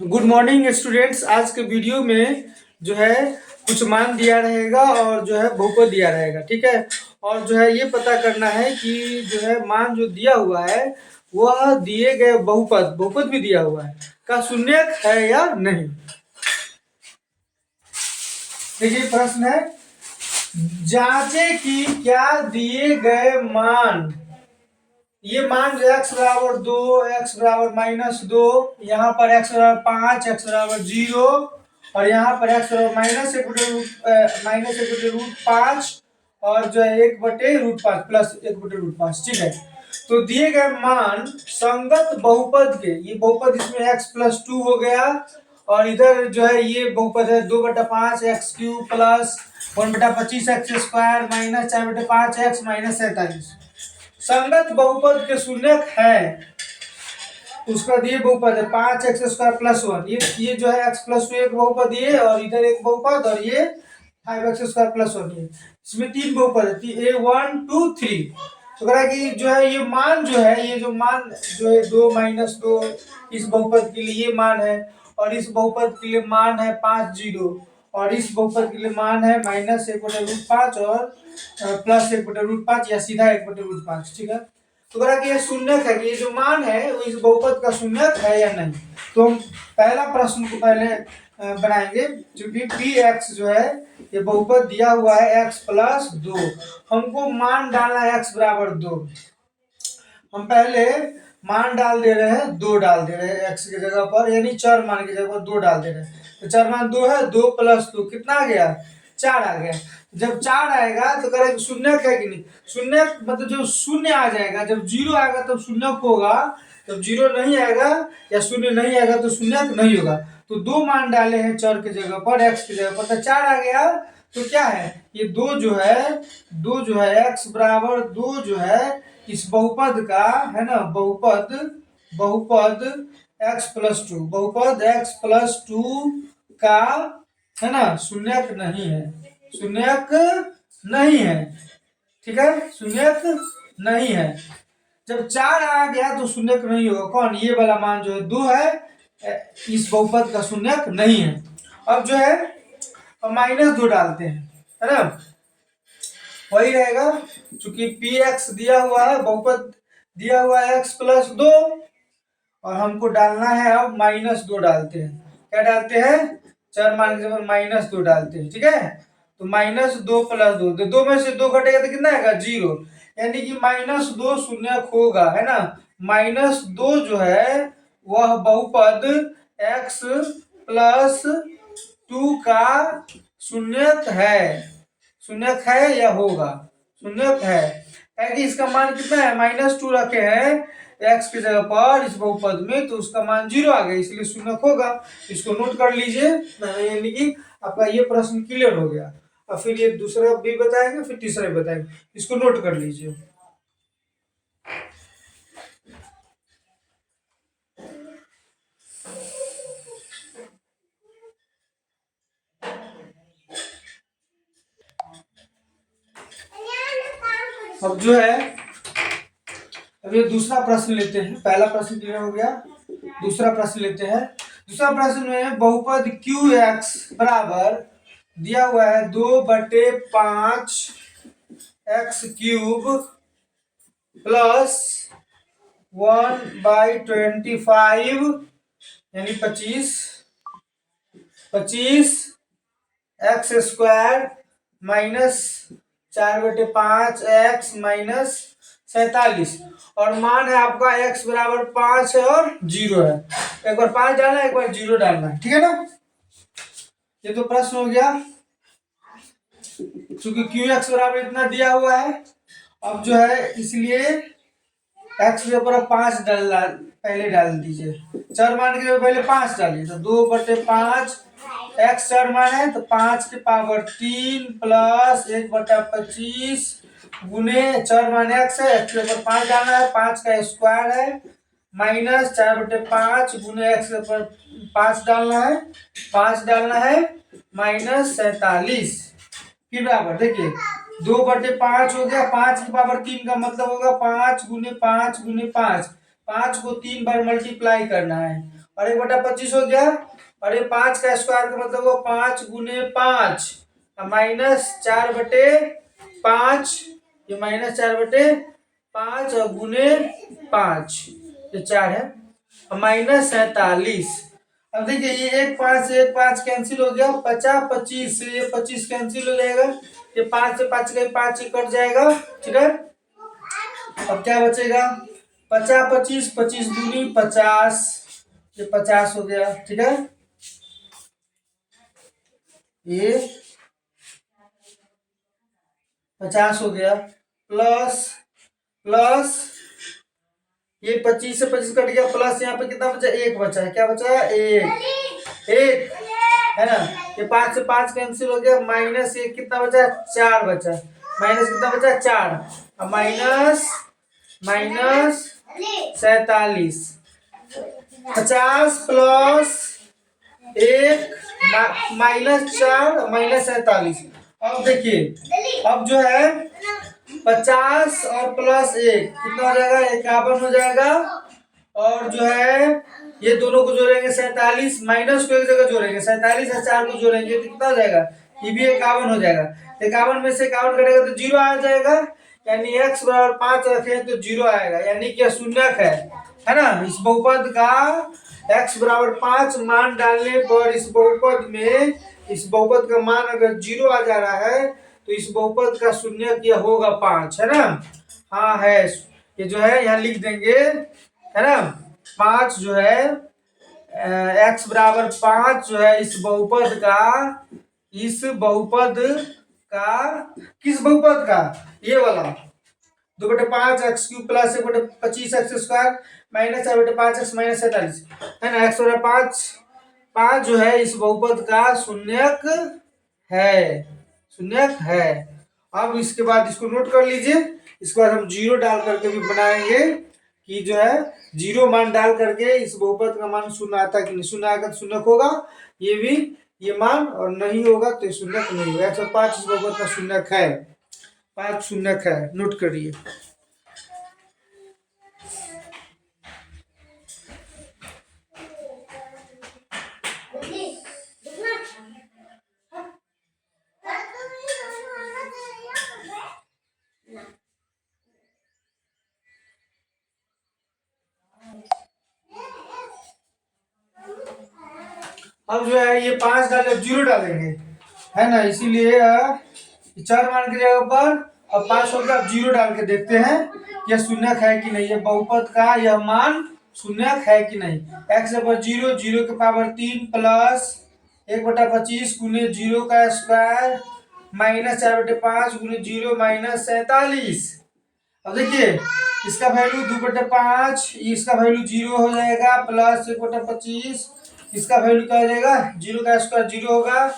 Good morning students. आज के video में जो है कुछ मान दिया रहेगा और जो है बहुपद दिया रहेगा, ठीक है। और जो है ये पता करना है कि जो है मान जो दिया हुआ है वह दिए गए बहुपद भी दिया हुआ है का शून्यक है या नहीं। देखिए प्रश्न है, जांचे कि क्या दिए गए मान, ये मान जो x बराबर 2, x बराबर -2, यहाँ पर x बराबर 5, x बराबर 0 और यहाँ पर x बराबर -1/√5 और जो है 1/√5 प्लस 1/√5, ठीक है। तो दिए गए मान संगत बहुपद के, ये बहुपद इसमें x+2 हो गया और इधर जो है ये बहुपद है 2/5 x³ plus 1/25 x² minus 4/5 x minus 47 संगत बहुपद के शून्यक है। उसका दिए बहुपद है 5x² प्लस 1, ये जो है x+2 एक बहुपद ये और इधर एक बहुपद और ये 5x² प्लस 1, ये इसमें तीन बहुपद है A1 2 3। तो कह रहा है कि जो है ये मान जो है, ये जो मान जो है 2 -2 इस बहुपद के लिए ये मान है और इस बहुपद के लिए मान है 5 0 और इस बहुपद के लिए मान है -1/√5 और प्लस 1/√5 या सीधा 1/√5, ठीक है। तो कह रहा कि ये शून्यक है कि ये जो मान है वो इस बहुपद का शून्यक है या नहीं। तो हम पहला प्रश्न को पहले बनाएंगे, क्योंकि px जो है ये बहुपद दिया हुआ है x+2, हमको मान डालना है x बराबर 2। हम पहले मान डाल दे रहे हैं, 2 डाल दे रहे हैं x की जगह पर, यानी चर मान की जगह पर 2 डाल दे रहे हैं। तो चर मान 2 है, 2 + 2 कितना आ गया, 4 आ गया। जब 4 आएगा तो करें शून्यक है कि नहीं, शून्यक मतलब जो शून्य आ जाएगा, जब 0 आएगा तब शून्यक होगा, जब 0 नहीं आएगा या शून्य नहीं आएगा तो शून्यक नहीं होगा। तो 2 मान डाले हैं चर की जगह पर, x की जगह पर, तो 4 आ गया। तो क्या है ये 2 जो है x बराबर 2 जो है इस बहुपद का है ना, बहुपद x+2, बहुपद x+2 का है ना शून्यक नहीं है, शून्यक नहीं है, ठीक है, शून्यक नहीं है। जब 4 आ गया तो शून्यक नहीं होगा। कौन, ये वाला मान जो है 2 है, इस बहुपद का शून्यक नहीं है। अब जो है -2 डालते हैं, है ना, वही रहेगा क्योंकि px दिया हुआ है, बहुपद दिया हुआ है x+2 और हमको डालना है, अब -2 डालते हैं। क्या डालते हैं, चर मान के जगह -2 डालते हैं, ठीक है। तो -2 + 2, तो 2 में से 2 घटेगा तो कितना आएगा, 0, यानी कि -2 शून्यक होगा, है ना। -2 जो है वह बहुपद x+2 का शून्यक है, शून्यक है या होगा, शून्यक है। क्योंकि इसका मान कितना है, -2 रखे हैं x की जगह पर इस बहुपद में, तो उसका मान 0 आ गया, इसलिए शून्यक होगा। इसको नोट कर लीजिए, यानी कि आपका ये प्रश्न क्लियर हो गया। और फिर ये दूसरा भी बताएंगे, फिर तीसरा भी बताएंगे, इसको नोट कर लीजिए। अब जो है अब ये दूसरा प्रश्न लेते हैं, पहला प्रश्न क्लियर हो गया, दूसरा प्रश्न लेते हैं। दूसरा प्रश्न में बहुपद qx बराबर दिया हुआ है 2/5 x³ प्लस 1/25 यानी 25 x² माइनस 4/5 x माइनस 47 और मान है आपका x बराबर 5 है और 0 है। एक बार 5 डालना है, एक बार 0 डालना है, ठीक है ना। ये तो प्रश्न हो गया, क्योंकि qx बराबर इतना दिया हुआ है। अब जो है इसलिए x के ऊपर 5 पहले डाल दीजिए, चर मान के पहले 5 डालिए, तो 2/5 x चर मान है तो 5 की पावर 3 प्लस 1/25 गुने चर मान x है, x के ऊपर 5 डालना है, 5 का स्क्वायर है, माइनस 4/5 गुने x के ऊपर 5 डालना है, 5 डालना है, -47 की बराबर। देखिए 2/5 हो गया, 5 की पावर 3 का मतलब होगा 5 गुने 5 गुने 5, 5 को 3 बार मल्टीप्लाई करना है और 1/25 हो गया। और ये 5 का स्क्वायर का मतलब वो 5 गुने 5 -4/5। ये -4/5 और गुने 5, ये 4 है, -47। अब देखिए ये एक पाँच कैंसिल हो गया, 50 25 से ये 25 कैंसिल हो जाएगा, ये 5 से 5 गए, 5 ही कट जाएगा। ठीक है, अब क्या बचेगा, 50 25, 25 दूनी 50, ये 50 हो गया। ठीक है, ये 50 हो गया, प्लस प्लस ये 25 से 25 कट गया, प्लस यहाँ पे कितना बचा, एक बचा है, क्या बचा है, एक एक है ना। ये 5 से 5 कैंसिल हो गया, माइनस एक कितना बचा, 4 बचा, माइनस कितना बचा, 4। अब माइनस माइनस 47, 50 प्लस एक -4 -47। अब देखिए, अब जो है 50 और प्लस एक कितना हो जाएगा, 51 हो जाएगा। और जो है ये दोनों को जोड़ेंगे 47, माइनस को एक जगह जोड़ेंगे, 47 और 4 को जोड़ेंगे तो कितना हो जाएगा, ये भी 51 हो जाएगा। 51 में से 51 कटेगा तो 0 आ जाएगा, यानी x बराबर 5 रखें तो 0 आएगा, यानी कि शून्यक है ना। इस बहुपद का x बराबर 5 मान डालने पर इस बहुपद में, इस बहुपद का मान अगर 0 आ जा रहा है तो इस बहुपद का शून्यक यह होगा 5, है ना। हाँ है, ये जो है यहाँ लिख देंगे, है ना। 5 जो है x बराबर 5 जो है इस बहुपद का, इस बहुपद का, किस बहुपद का, ये वाला 2/5 x³ प्लस 1/25 x² -4/5 -47 है ना। x बराबर 5, 5 जो है इस बहुपद का शून्यक है, शून्यक है। अब इसके बाद इसको नोट कर लीजिए, इसके बाद हम 0 डाल करके भी बनाएंगे कि जो है 0 मान डाल करके इस बहुपद का मान शून्य आता कि नहीं, शून्य आएगा तो शून्यक होगा, ये भी ये मान, और नहीं होगा तो शून्यक नहीं होगा। 105 इस बहुपद का शून्यक है, 5 शून्यक है, नोट करिए। अब जो है ये 5 डाले 0 डालेंगे, है ना, इसीलिए 4 मान की जगह पर अब 5 हो गया। अब 0 डाल के देखते हैं यह शून्यक है कि नहीं, ये बहुपद का यह मान शून्यक है कि नहीं। x पर 0, 0 के पावर 3 प्लस 1/25 गुने 0 का स्क्वायर -4/5 गुने 0 -47। अब देखिए इसका वैल्यू 2/5, इसका वैल्यू 0 हो जाएगा, प्लस 1/25, इसका वैल्यू क्या हो जाएगा, 0 का स्क्वायर 0 होगा,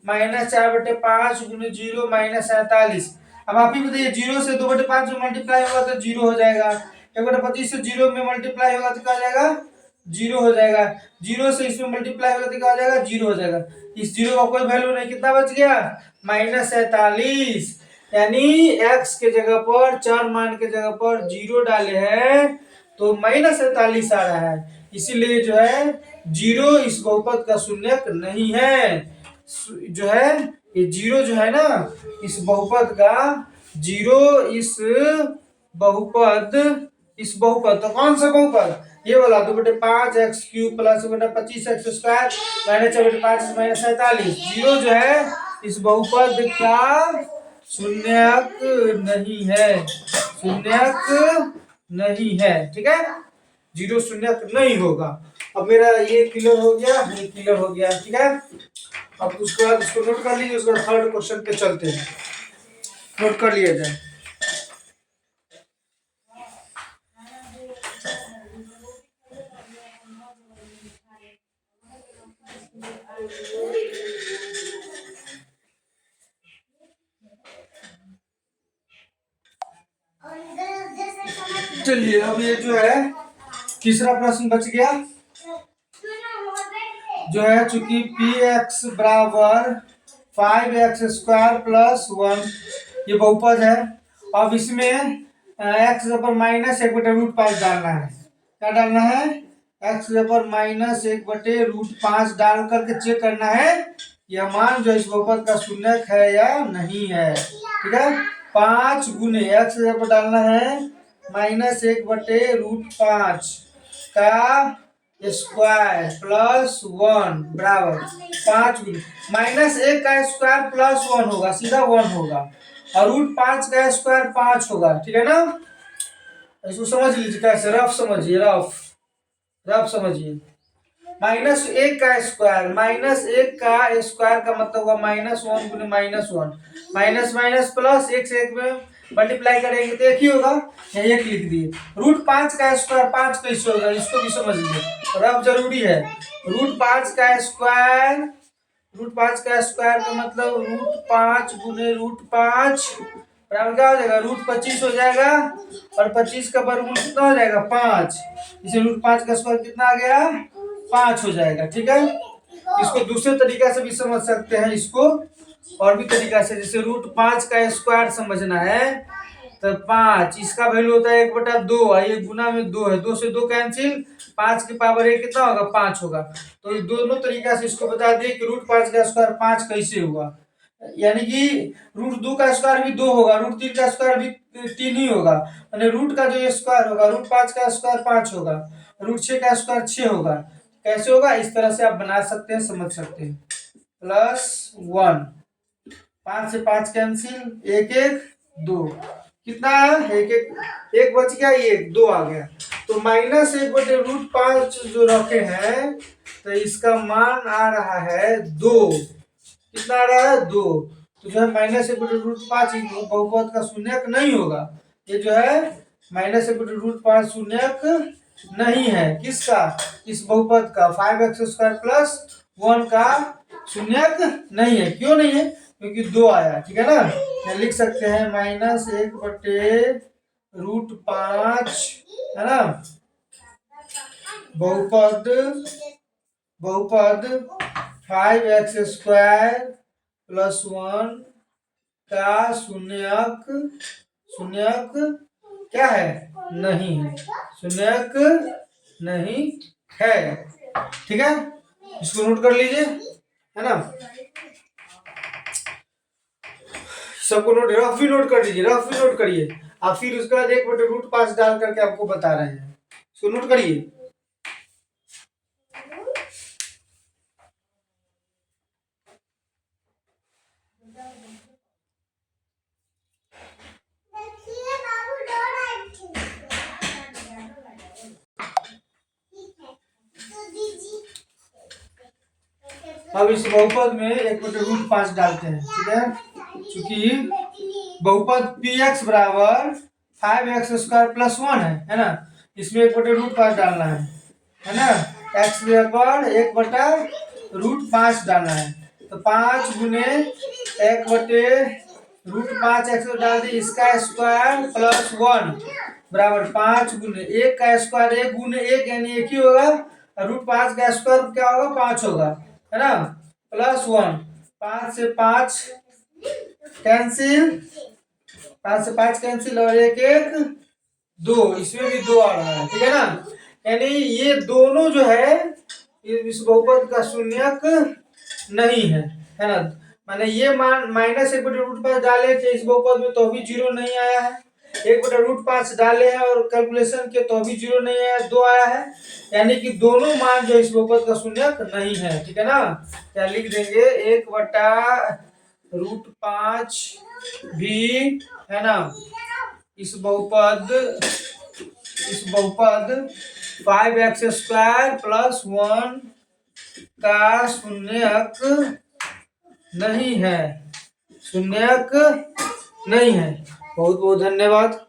-4/5 गुने 0 -47। अब आप ही बताइए, 0 से 2/5 में मल्टीप्लाई होगा तो 0 हो जाएगा, 1/25 से 0 में मल्टीप्लाई होगा तो क्या हो जाएगा, 0 हो जाएगा, 0 से इसमें मल्टीप्लाई होगा तो क्या हो जाएगा, 0 हो जाएगा। इस 0 का कोई वैल्यू नहीं, कितना बच गया, -47। यानी x के जगह पर, चर मान के जगह पर 0 डाले हैं तो -47 आ रहा है, इसीलिए जो है 0 इस बहुपद का शून्यक नहीं है। जो है ये 0 जो है ना इस बहुपद का, 0 इस बहुपद, इस बहुपद तो कौन सा बहुपद, ये वाला 2/5 x³ प्लस 1/25 x² -4/5 -47, 0 जो है इस बहुपद का शून्यक नहीं है, शून्यक नहीं है। ठीक है, 0 शून्यक नहीं होगा। अब मेरा ये क्लियर हो गया, ये क्लियर हो गया। ठीक है, अब उसके बाद इसको नोट कर लीजिए, उसके बाद थर्ड क्वेश्चन पे चलते हैं, नोट कर लिया जाए। चलिए अब ये जो है तीसरा प्रश्न बच गया, जो है चूंकि px बराबर 5x² प्लस 1 ये बहुपद है। अब इसमें x पर -1/√5 डालना है, क्या डालना है, एक्स पर माइनस 1/√5 डाल करके चेक करना है यह मान जो इस बहुपद का शून्यक है या नहीं है। ठीक है, 5 गुने एक्स पर डालना है -1/√5 का स्क्वायर प्लस 1 बराबर 5 गुने -1 का स्क्वायर प्लस 1 होगा, सीधा 1 होगा, और √5 का स्क्वायर 5 होगा। ठीक है ना, इसको समझ लीजिए, कैसे रफ समझिए, रफ समझिए। -1 का स्क्वायर, -1 का स्क्वायर का मतलब होगा -1 गुने -1, माइनस माइनस प्लस, एक से एक में मल्टीप्लाई करेंगे तो एक ही होगा, एक लिख दिए। √5 का स्क्वायर 5 कैसे होगा, इसको भी समझ लीजिए, रफ जरूरी है। √5 का स्क्वायर, √5 का स्क्वायर का मतलब √5 गुने √5 बराबर क्या हो जाएगा, √25 हो जाएगा, और 25 का वर्गमूल कितना हो जाएगा, 5। इसे √5 का स्क्वायर कितना आ गया, 5 हो जाएगा। ठीक है, इसको दूसरे तरीका से भी समझ सकते हैं, इसको और भी तरीका से, जैसे √5 का स्क्वायर समझना है तो 5, इसका वैल्यू होता है 1/2, ये गुना में 2 है, 2 से 2 कैंसिल, 5 की पावर 1 कितना होगा, 5 होगा। तो ये दोनों तरीका से इसको बता दिए कि √5 का स्क्वायर 5 कैसे हुआ, यानी कि √2 का स्क्वायर भी 2 होगा, √3 का स्क्वायर भी 3 ही होगा, यानी रूट का जो स्क्वायर होगा, √5 का स्क्वायर 5 होगा, √6 का स्क्वायर 6 होगा। कैसे होगा, इस तरह से आप बना सकते हैं, समझ सकते हैं। +1, 5 से 5 कैंसिल, 1 1 2, कितना है, 1 1 1 बच गया, 1 2 आ गया। तो -1/√5 जो रखे हैं तो इसका मान आ रहा है 2, कितना आ रहा है, 2। तो जो है -1/√5 बहुपद का शून्यक नहीं होगा, ये जो है -1/√5 शून्यक नहीं है, किसका, इस बहुपद का 5x² + 1 का शून्यक नहीं है। क्यों नहीं है, क्योंकि 2 आया। ठीक है ना, या लिख सकते हैं -1/√5 है ना, बहुपद 5x² + 1 का शून्यक क्या है, नहीं है, शून्यक नहीं है। ठीक है, इसको नोट कर लीजिए, है ना, सबको नोट, रफ भी नोट कर लीजिए, रफ भी नोट करिए, और फिर उसके बाद 1/√5 डाल करके आपको बता रहे हैं, इसको नोट करिए। अब इस बहुपद में 1/√5 डालते हैं। ठीक है, क्योंकि बहुपद px बराबर 5x² + 1 है ना, इसमें 1/√5 डालना है ना, x पर 1/√5 डालना है, तो 5 गुने 1/√5 x डाल दी, इसका स्क्वायर प्लस 1 बराबर 5 गुने 1 का स्क्वायर, 1 गुने 1 यानी 1 ही होगा, और √5 का स्क्वायर क्या होगा, 5 होगा, है ना, +1, 5 से 5 कैंसिल, 5 से 5 कैंसिल, और 1 1 2, इसमें भी 2 आ रहा है। ठीक है ना, यानी ये दोनों जो है इस बहुपद का शून्यक नहीं है ना, माने ये मान -1/√5 डाले थे इस बहुपद में तो भी 0 नहीं आया है, 1/√5 डाले हैं और कैलकुलेशन के तो भी 0 नहीं आया, 2 आया है, यानी कि दोनों मान जो इस बहुपद का शून्यक नहीं है। ठीक है ना, क्या लिख देंगे, 1/√5 भी है ना, इस बहुपद 5x² + 1 का शून्यक नहीं है, शून्यक नहीं है। बहुत बहुत धन्यवाद।